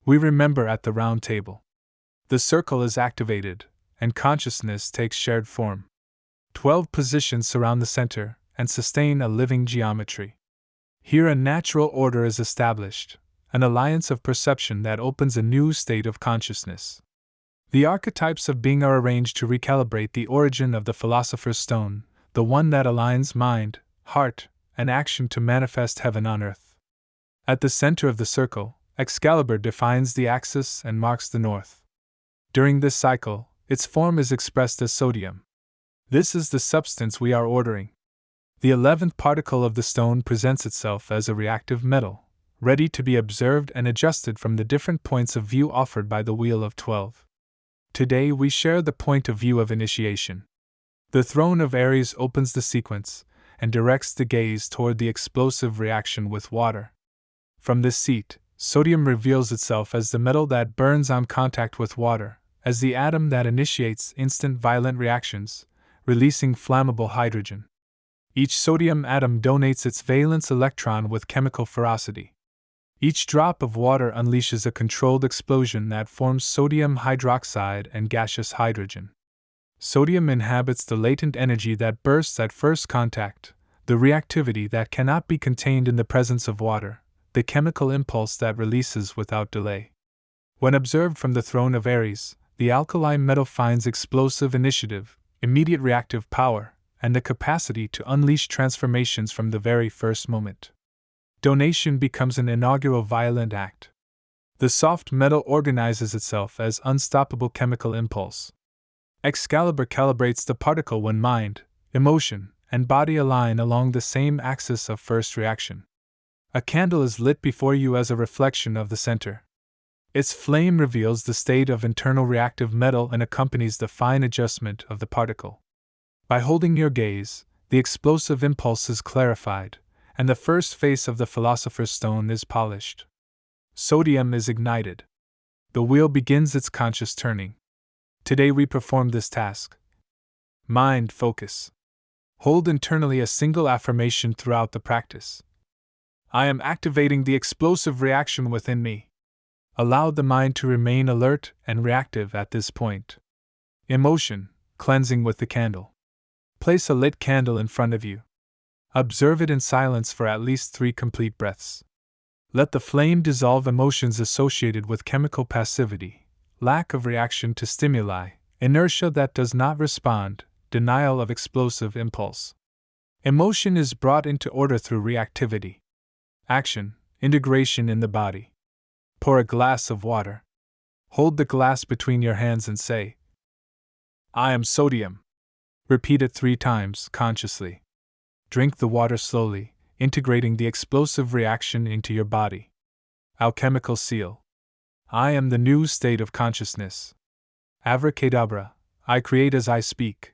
We remember at the round table. The circle is activated, and consciousness takes shared form. 12 positions surround the center and sustain a living geometry. Here a natural order is established, an alliance of perception that opens a new state of consciousness. The archetypes of being are arranged to recalibrate the origin of the Philosopher's Stone, the one that aligns mind, heart, and action to manifest heaven on earth. At the center of the circle, Excalibur defines the axis and marks the north. During this cycle, its form is expressed as sodium. This is the substance we are ordering. The 11th particle of the stone presents itself as a reactive metal, ready to be observed and adjusted from the different points of view offered by the Wheel of 12. Today we share the point of view of initiation. The Throne of Aries opens the sequence and directs the gaze toward the explosive reaction with water. From this seat, sodium reveals itself as the metal that burns on contact with water, as the atom that initiates instant violent reactions, releasing flammable hydrogen. Each sodium atom donates its valence electron with chemical ferocity. Each drop of water unleashes a controlled explosion that forms sodium hydroxide and gaseous hydrogen. Sodium inhabits the latent energy that bursts at first contact, the reactivity that cannot be contained in the presence of water, the chemical impulse that releases without delay. When observed from the Throne of Aries, the alkali metal finds explosive initiative, immediate reactive power, and the capacity to unleash transformations from the very first moment. Donation becomes an inaugural violent act. The soft metal organizes itself as unstoppable chemical impulse. Excalibur calibrates the particle when mind, emotion, and body align along the same axis of first reaction. A candle is lit before you as a reflection of the center. Its flame reveals the state of internal reactive metal and accompanies the fine adjustment of the particle. By holding your gaze, the explosive impulse is clarified, and the first face of the Philosopher's Stone is polished. Sodium is ignited. The wheel begins its conscious turning. Today we perform this task. Mind focus. Hold internally a single affirmation throughout the practice. I am activating the explosive reaction within me. Allow the mind to remain alert and reactive at this point. Emotion, cleansing with the candle. Place a lit candle in front of you. Observe it in silence for at least 3 complete breaths. Let the flame dissolve emotions associated with chemical passivity, lack of reaction to stimuli, inertia that does not respond, denial of explosive impulse. Emotion is brought into order through reactivity. Action, integration in the body. Pour a glass of water. Hold the glass between your hands and say, I am sodium. Repeat it 3 times, consciously. Drink the water slowly, integrating the explosive reaction into your body. Alchemical seal. I am the new state of consciousness. Avra Kehdabra, I create as I speak.